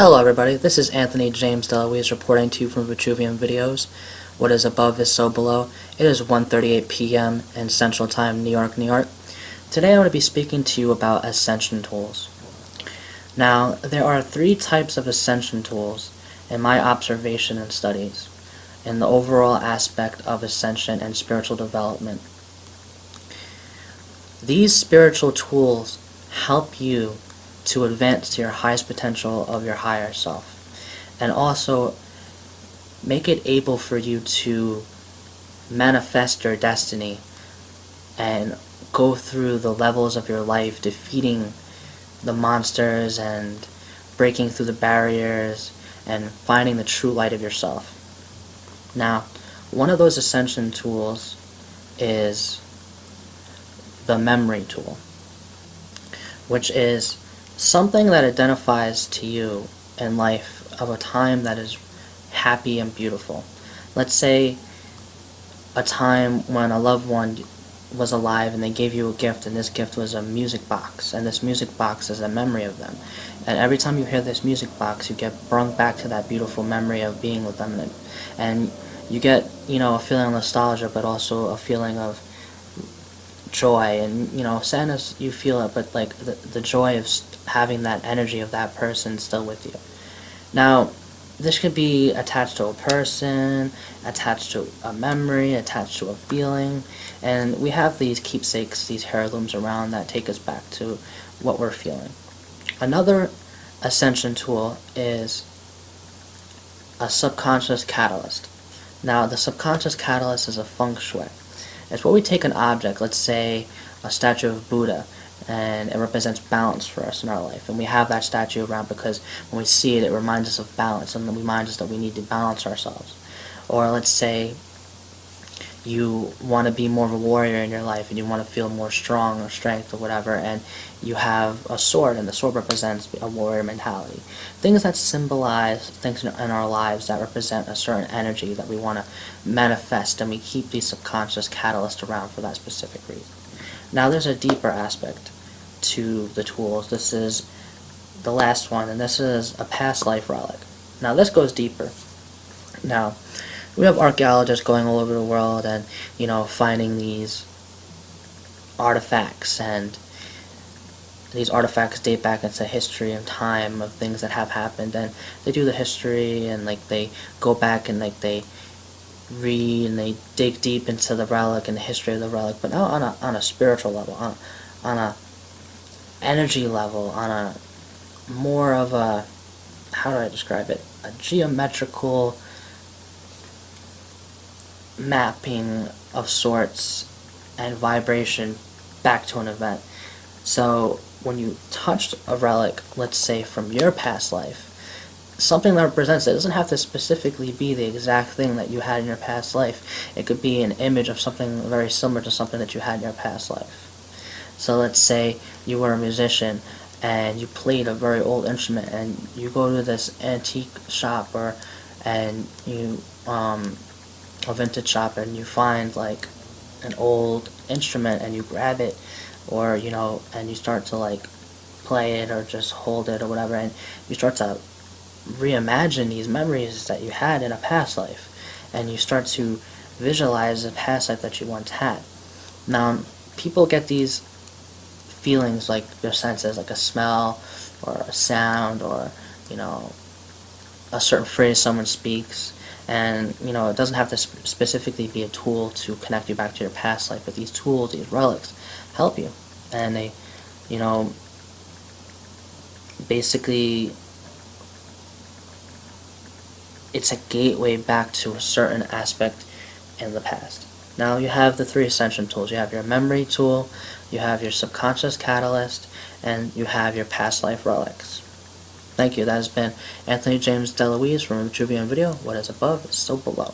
Hello everybody, this is Anthony James DeLuise reporting to you from Vitruvian Videos. What is above is so below. It is 1:38 p.m. in Central Time, New York, New York. Today I'm going to be speaking to you about ascension tools. Now, there are three types of ascension tools in my observation and studies in the overall aspect of ascension and spiritual development. These spiritual tools help you to advance to your highest potential of your higher self, and also make it able for you to manifest your destiny and go through the levels of your life, defeating the monsters and breaking through the barriers and finding the true light of yourself. Now, one of those ascension tools is the memory tool, which is something that identifies to you in life of a time that is happy and beautiful. Let's say a time when a loved one was alive and they gave you a gift, and this gift was a music box, and this music box is a memory of them. And every time you hear this music box, you get brought back to that beautiful memory of being with them, and you get, a feeling of nostalgia, but also a feeling of joy, and sadness, you feel it, but like the joy of having that energy of that person still with you. Now, this could be attached to a person, attached to a memory, attached to a feeling, and we have these keepsakes, these heirlooms around that take us back to what we're feeling. Another ascension tool is a subconscious catalyst. Now, the subconscious catalyst is a feng shui. It's where we take an object, let's say a statue of Buddha, and it represents balance for us in our life. And we have that statue around because when we see it, it reminds us of balance, and it reminds us that we need to balance ourselves. Or let's say you want to be more of a warrior in your life, and you want to feel more strong or strength or whatever, and you have a sword, and the sword represents a warrior mentality. Things that symbolize things in our lives that represent a certain energy that we want to manifest, and we keep these subconscious catalysts around for that specific reason. Now, there's a deeper aspect to the tools. This is the last one, and this is a past life relic. Now, this goes deeper. Now, we have archaeologists going all over the world and, finding these artifacts, and these artifacts date back into history and time of things that have happened, and they do the history, and they go back and they read and they dig deep into the relic and the history of the relic, but not on a spiritual level, on a energy level, on a more of a, how do I describe it, a geometrical mapping of sorts and vibration back to an event. So when you touched a relic, let's say from your past life, something that represents it doesn't have to specifically be the exact thing that you had in your past life. It could be an image of something very similar to something that you had in your past life. So let's say you were a musician and you played a very old instrument, and you go to this antique shop a vintage shop, and you find like an old instrument, and you grab it, or and you start to play it or just hold it or whatever, and you start to reimagine these memories that you had in a past life, and you start to visualize the past life that you once had. Now, people get these feelings, like their senses, like a smell or a sound, or a certain phrase someone speaks, and it doesn't have to specifically be a tool to connect you back to your past life, but these tools, these relics, help you, and they basically, it's a gateway back to a certain aspect in the past. Now, you have the three ascension tools. You have your memory tool, you have your subconscious catalyst, and you have your past life relics. Thank you. That has been Anthony James DeLuise from Vitruvian Video. What is above is so below.